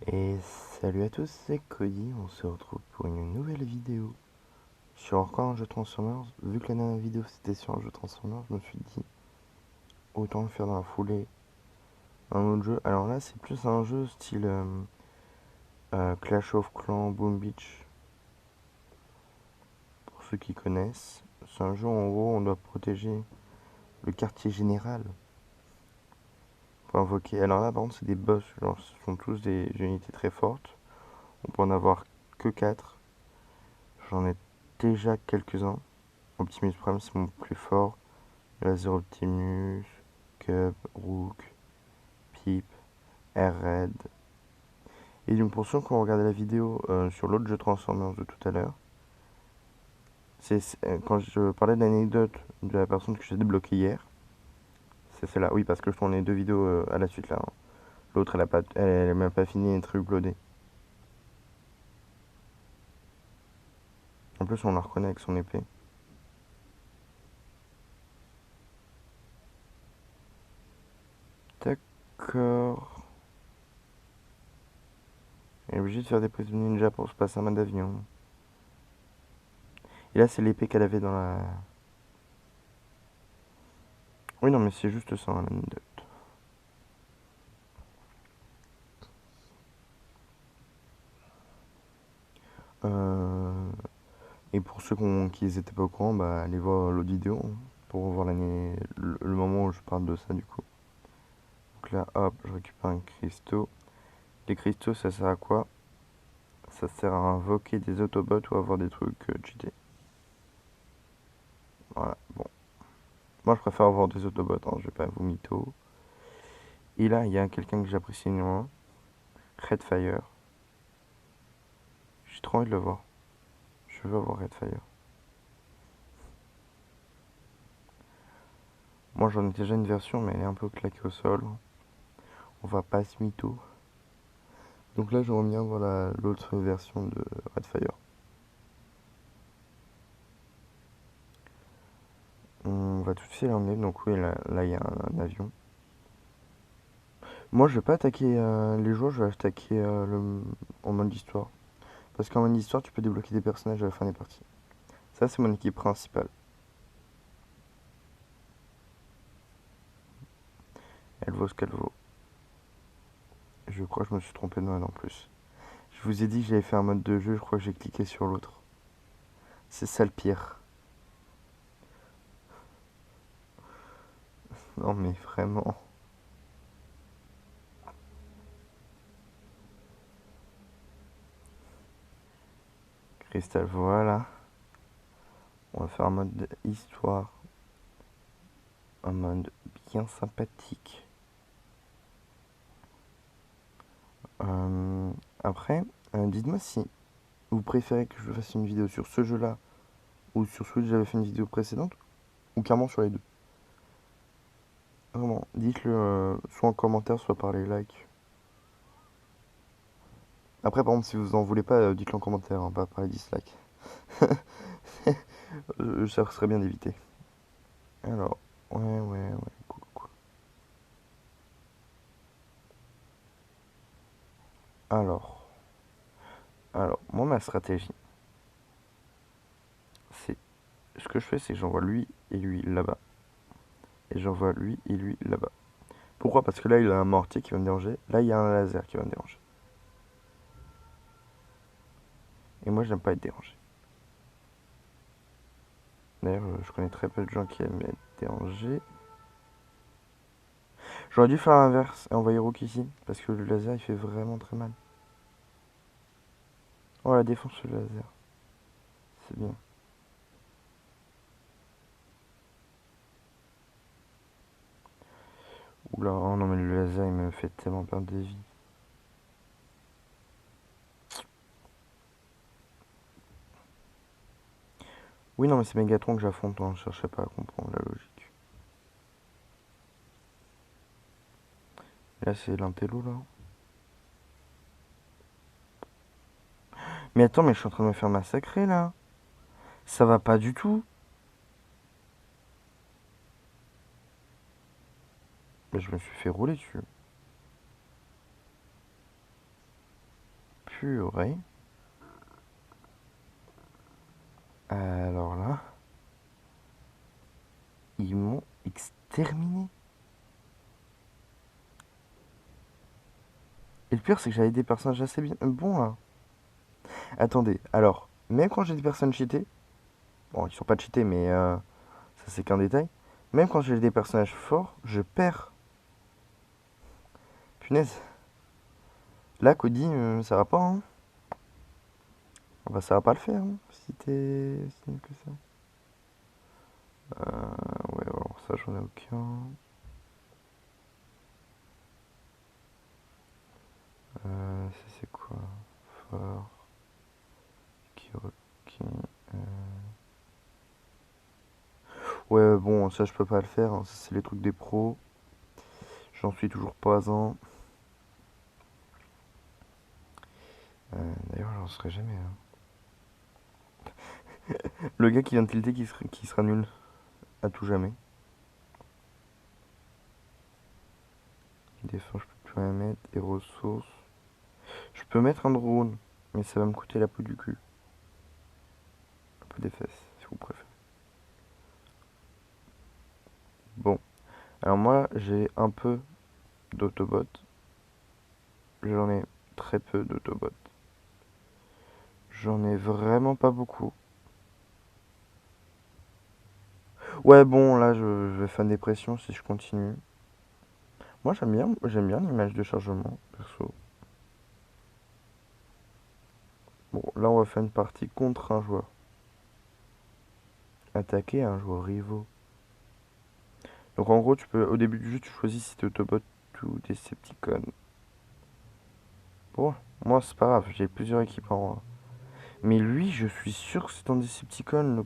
Et salut à tous, c'est Cody, on se retrouve pour une nouvelle vidéo sur encore un jeu Transformers. Vu que la dernière vidéo c'était sur un jeu Transformers, je me suis dit autant le faire dans la foulée un autre jeu. Alors là c'est plus un jeu style Clash of Clans Boom Beach, pour ceux qui connaissent. C'est un jeu où en gros on doit protéger le quartier général pour invoquer. Alors là par contre c'est des boss, genre ce sont tous des unités très fortes. On peut en avoir que 4. J'en ai déjà quelques-uns. Optimus Prime c'est mon plus fort. Laser Optimus, Cub, Rook, Pip, Airred. Et donc pour ceux qui ont regardé la vidéo sur l'autre jeu Transformers de tout à l'heure, quand je parlais de l'anecdote de la personne que j'ai débloquée hier, c'est celle-là. Oui, parce que je tourne les deux vidéos à la suite là, hein. L'autre elle a même pas fini d'être uploadée. En plus on la reconnaît avec son épée. D'accord. Elle est obligée de faire des prises de ninja pour se passer un mode d'avion. Et là c'est l'épée qu'elle avait dans la... Oui non mais c'est juste ça, hein, l'anecdote. Euh, Et pour ceux qui n'étaient pas au courant, bah, allez voir l'autre vidéo hein, pour voir le moment où je parle de ça du coup. Donc là, hop, je récupère un cristaux. Les cristaux, ça sert à quoi? Ça sert à invoquer des Autobots ou à avoir des trucs cheatés. Voilà, bon. Moi, je préfère avoir des Autobots, hein, je vais pas vous mytho. Et là, il y a quelqu'un que j'apprécie énormément. Redfire. J'ai trop envie de le voir. Je veux avoir Redfire. Moi, j'en ai déjà une version, mais elle est un peu claquée au sol. On va pas se mytho. Donc là, j'aimerais bien voir l'autre version de Redfire. On va tout de suite l'emmener, donc oui, là il y a un avion. Moi je vais pas attaquer les joueurs, je vais attaquer en mode histoire. Parce qu'en mode histoire, tu peux débloquer des personnages à la fin des parties. Ça, c'est mon équipe principale. Elle vaut ce qu'elle vaut. Je crois que je me suis trompé de mode en plus. Je vous ai dit que j'avais fait un mode de jeu, je crois que j'ai cliqué sur l'autre. C'est ça le pire. Non mais vraiment. Cristal, voilà. On va faire un mode histoire. Un mode bien sympathique. Euh, Après, dites-moi si vous préférez que je fasse une vidéo sur ce jeu-là ou sur celui que j'avais fait une vidéo précédente ou carrément sur les deux. Vraiment, dites-le soit en commentaire, soit par les likes. Après, par exemple, si vous en voulez pas, dites-le en commentaire, hein, pas par les dislikes. Ça serait bien d'éviter. Alors, ouais, cool, cool. Alors, moi, ma stratégie, c'est ce que je fais, c'est que j'envoie lui et lui là-bas. Et j'envoie lui et lui là-bas. Pourquoi? Parce que là, il a un mortier qui va me déranger. Là, il y a un laser qui va me déranger. Et moi, j'aime pas être dérangé. D'ailleurs, je connais très peu de gens qui aiment être dérangés. J'aurais dû faire l'inverse et envoyer Rook ici, parce que le laser il fait vraiment très mal. Oh la défense sur le laser, c'est bien. Oula, oh non mais le laser il me fait tellement perdre des vies. Oui non mais c'est Megatron que j'affronte, hein, je cherchais pas à comprendre la logique. Là c'est l'intello là. Mais attends mais je suis en train de me faire massacrer là. Ça va pas du tout. Mais je me suis fait rouler dessus. Purée. Alors là, ils m'ont exterminé. Et le pire, c'est que j'avais des personnages assez bien bons là. Attendez, alors, même quand j'ai des personnes cheatées, bon, ils sont pas cheatés, mais ça c'est qu'un détail. Même quand j'ai des personnages forts, je perds. Punaise. Là, Cody, ça va pas, hein. Bah, ça va pas le faire, hein, si t'es si nul que ça. Ouais, alors ça, j'en ai aucun. Ça, c'est quoi? Fort. Kiroki. euh. Ouais, bon, ça, je peux pas le faire, hein, ça, c'est les trucs des pros. J'en suis toujours pas un. D'ailleurs, j'en serai jamais, hein. Le gars qui vient de tilter qui sera nul à tout jamais. Défense, je peux plus rien mettre. Et ressources. Je peux mettre un drone, mais ça va me coûter la peau du cul. La peau des fesses, si vous préférez. Bon, alors moi, j'ai un peu d'autobots. J'en ai très peu d'autobots. J'en ai vraiment pas beaucoup. Ouais, bon, là, je vais faire des pressions si je continue. Moi, j'aime bien l'image de chargement, perso. Bon, là, on va faire une partie contre un joueur. Attaquer un joueur rivaux. Donc, en gros, tu peux, au début du jeu, tu choisis si t'es Autobot ou Decepticon. Bon, moi, c'est pas grave, j'ai plusieurs équipements. Mais lui, je suis sûr que c'est un Decepticon,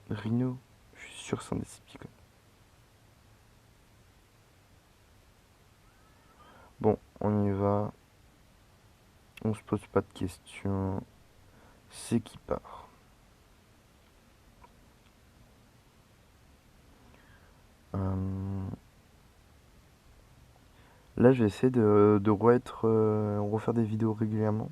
le Rhino. Je suis sûr que c'est un Decepticon. Bon, on y va. On se pose pas de questions. C'est qui part. Euh, Là, je vais essayer de refaire des vidéos régulièrement.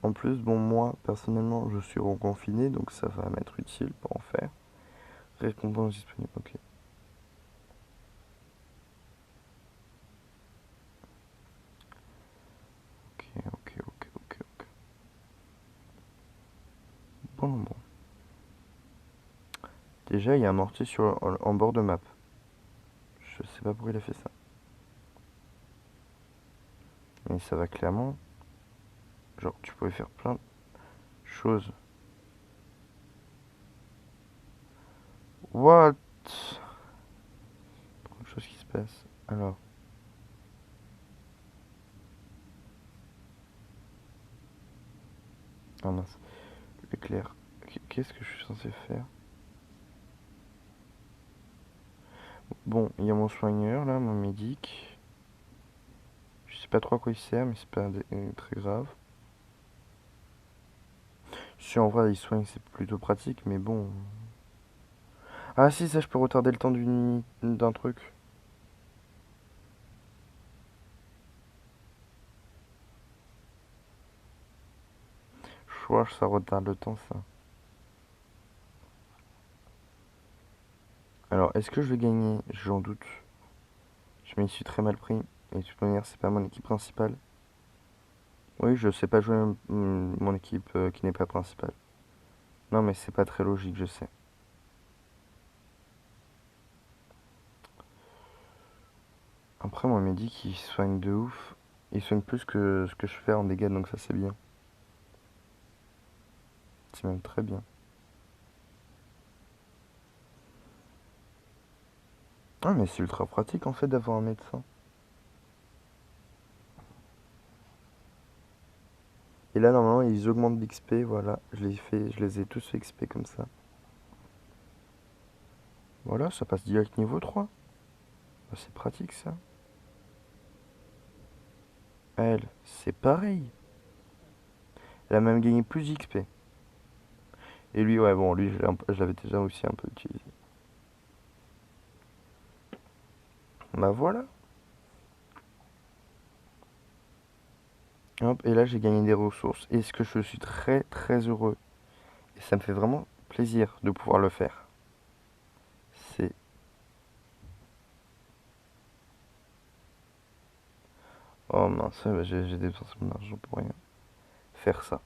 En plus, bon, moi, personnellement, je suis reconfiné, donc ça va m'être utile pour en faire. Récompense disponible, ok. Ok, ok, ok, ok, ok. Bon, bon. Déjà, il y a un mortier en bord de map. Je sais pas pourquoi il a fait ça. Mais ça va clairement. Genre, tu pouvais faire plein de choses. What? Trop de choses qui se passent. Alors. Ah mince. L'éclair. Qu'est-ce que je suis censé faire? Bon, il y a mon soigneur là, mon médic. Je sais pas trop à quoi il sert, mais c'est pas très grave. Si en vrai il soigne, c'est plutôt pratique, mais bon. Ah si, ça je peux retarder le temps d'un truc. Je vois, ça retarde le temps ça. Alors, est-ce que je vais gagner? J'en doute. Je m'y suis très mal pris. Et de toute manière, c'est pas mon équipe principale. Oui, je sais pas jouer mon équipe qui n'est pas principale. Non, mais c'est pas très logique, je sais. Après, moi, médic, il soigne de ouf. Il soigne plus que ce que je fais en dégâts, donc ça, c'est bien. C'est même très bien. Ah, mais c'est ultra pratique, en fait, d'avoir un médecin. Et là, normalement, ils augmentent l'XP, voilà. Je les ai tous fait XP comme ça. Voilà, ça passe direct niveau 3. Bah, c'est pratique, ça. Elle, c'est pareil. Elle a même gagné plus d'XP. Et lui, ouais, bon, lui, je l'avais déjà aussi un peu utilisé. Bah voilà. Hop, et là j'ai gagné des ressources. Et ce que je suis très très heureux. Et ça me fait vraiment plaisir de pouvoir le faire. C'est... Oh mince, ouais, bah, j'ai dépensé mon argent pour rien. Faire ça.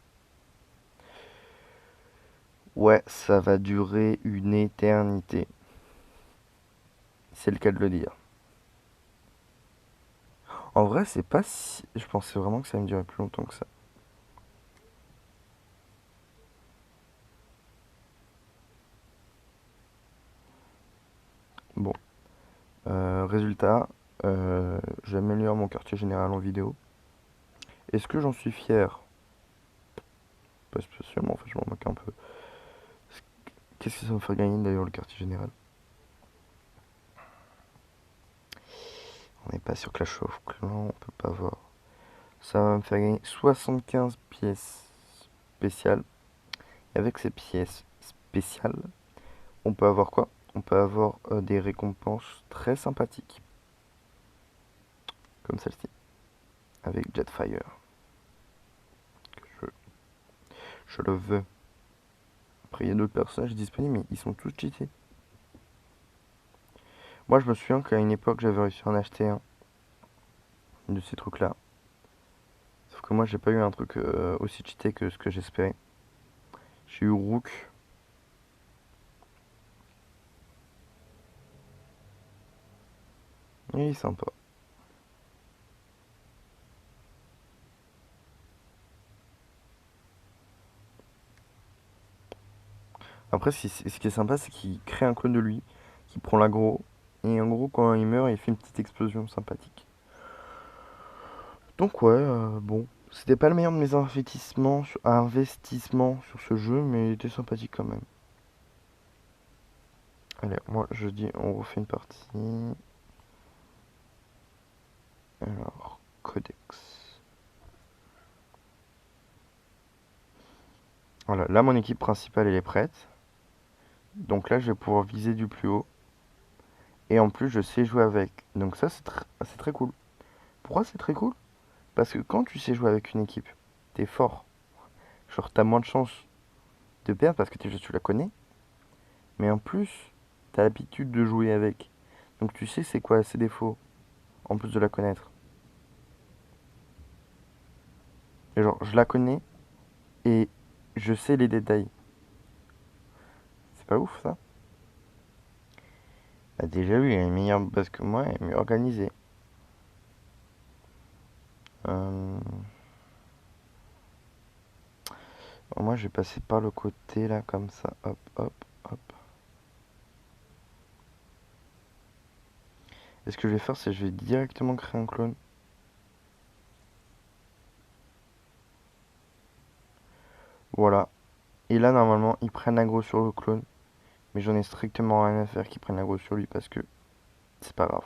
Ouais, ça va durer une éternité. C'est le cas de le dire. En vrai, c'est pas si... Je pensais vraiment que ça allait me durer plus longtemps que ça. Bon, résultat, j'améliore mon quartier général en vidéo. Est-ce que j'en suis fier? Pas spécialement, en fait, je m'en moque un peu. Qu'est-ce que ça va me faire gagner d'ailleurs le quartier général? On n'est pas sur Clash of Clans, on peut pas voir. Ça va me faire gagner 75 pièces spéciales. Et avec ces pièces spéciales, on peut avoir quoi? On peut avoir des récompenses très sympathiques. Comme celle-ci, avec Jetfire. Je, je le veux. Après, il y a d'autres personnages disponibles, mais ils sont tous cheatés. Moi, je me souviens qu'à une époque, j'avais réussi à en acheter un de ces trucs-là. Sauf que moi, j'ai pas eu un truc aussi cheaté que ce que j'espérais. J'ai eu Rook. Il est sympa. Après, ce qui est sympa, c'est qu'il crée un clone de lui, qui prend l'aggro, et en gros, quand il meurt, il fait une petite explosion sympathique. Donc ouais, bon. C'était pas le meilleur de mes investissements sur ce jeu, mais il était sympathique quand même. Allez, moi je dis on refait une partie. Alors, codex. Voilà, là mon équipe principale elle est prête. Donc là je vais pouvoir viser du plus haut. Et en plus je sais jouer avec. Donc ça c'est très cool. Pourquoi c'est très cool? Parce que quand tu sais jouer avec une équipe, t'es fort. Genre t'as moins de chances de perdre parce que tu la connais. Mais en plus, t'as l'habitude de jouer avec. Donc tu sais c'est quoi ses défauts, en plus de la connaître. Et genre je la connais et je sais les détails. C'est pas ouf ça? Bah déjà oui, elle est meilleure base que moi, elle est mieux organisée. Euh, Moi je vais passer par le côté là comme ça. Hop, hop, hop. Et ce que je vais faire, c'est que je vais directement créer un clone. Voilà. Et là normalement ils prennent l'aggro sur le clone. Mais j'en ai strictement rien à faire qu'ils prennent l'aggro sur lui parce que c'est pas grave.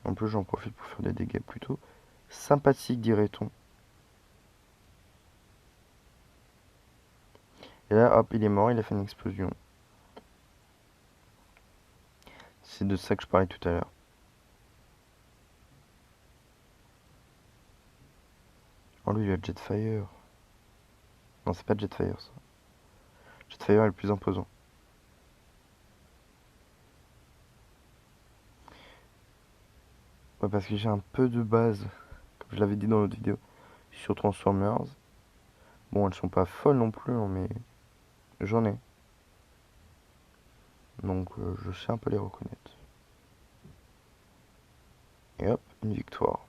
En plus j'en profite pour faire des dégâts plutôt sympathiques dirait-on. Et là hop il est mort, il a fait une explosion. C'est de ça que je parlais tout à l'heure. Oh lui il a Jetfire. Non c'est pas Jetfire ça. Jetfire est le plus imposant. Ouais parce que j'ai un peu de base, comme je l'avais dit dans l'autre vidéo, sur Transformers. Bon elles sont pas folles non plus hein, mais j'en ai. Donc je sais un peu les reconnaître. Et hop, une victoire.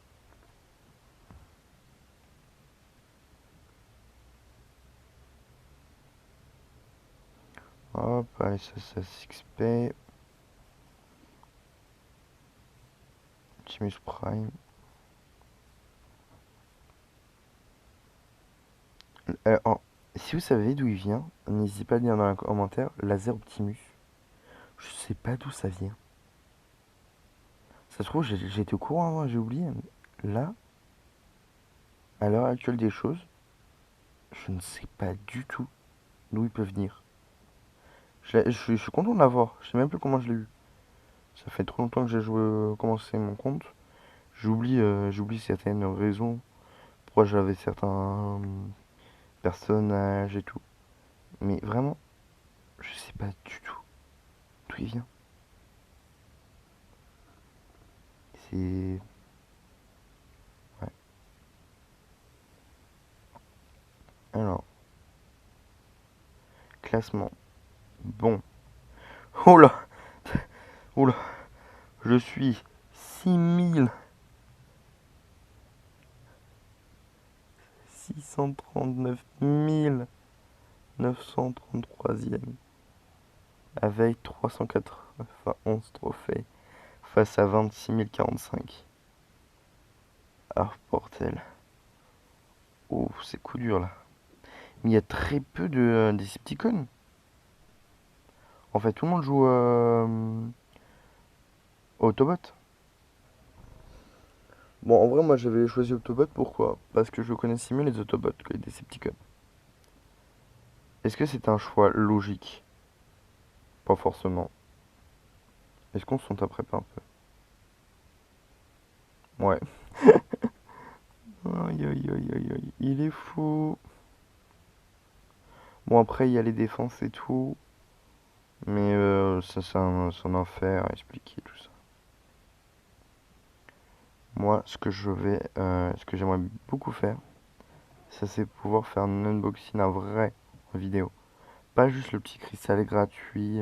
Hop, allez ça 6p. Optimus Prime. Oh, si vous savez d'où il vient, n'hésitez pas à le dire dans les commentaires. Laser Optimus. Je sais pas d'où ça vient. Ça se trouve, j'étais au courant avant, j'ai oublié. Là, à l'heure actuelle des choses, je ne sais pas du tout d'où il peut venir. Je suis content de l'avoir. Je sais même plus comment je l'ai eu. Ça fait trop longtemps que j'ai commencé mon compte. J'oublie certaines raisons pourquoi j'avais certains personnages et tout. Mais vraiment, je sais pas du tout d'où il vient. C'est... Ouais. Alors, classement. Bon. Oh là! Oh là! Je suis 6639 933e avec 391 trophées face à 26 045. Ah, bordel. Oh, c'est coup dur là. Mais il y a très peu de Decepticons. En fait, tout le monde joue au Autobot. Bon, en vrai, moi j'avais choisi Autobot, pourquoi? Parce que je connaissais mieux les Autobots que les Decepticons. Est-ce que c'est un choix logique? Pas forcément. Est-ce qu'on se sent après pas un peu? Ouais. Aïe aïe aïe aïe aïe. Il est fou. Bon, après, il y a les défenses et tout. Mais ça, c'est un enfer à expliquer tout ça. Moi, ce que j'aimerais beaucoup faire, ça c'est pouvoir faire un unboxing, un vrai en vidéo. Pas juste le petit cristal gratuit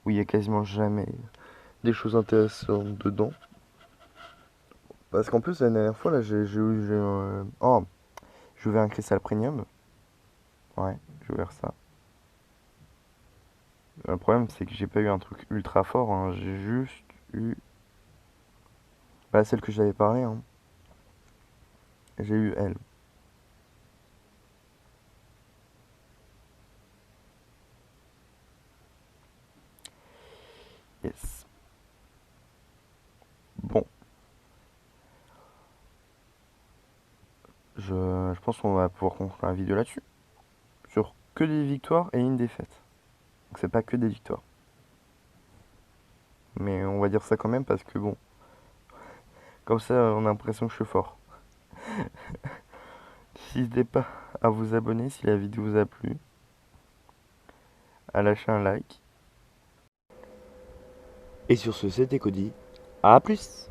où il y a quasiment jamais des choses intéressantes dedans. Parce qu'en plus, la dernière fois, là, oh, j'ai ouvert un cristal premium. Ouais, j'ai ouvert ça. Le problème, c'est que j'ai pas eu un truc ultra fort, hein. J'ai juste eu. Bah, celle que j'avais parlé, hein. J'ai eu elle. Yes. Bon, je pense qu'on va pouvoir conclure la vidéo là-dessus. Sur que des victoires et une défaite. Donc c'est pas que des victoires. Mais on va dire ça quand même parce que bon, comme ça on a l'impression que je suis fort. N'hésitez pas à vous abonner si la vidéo vous a plu, à lâcher un like. Et sur ce, c'était Cody. À plus!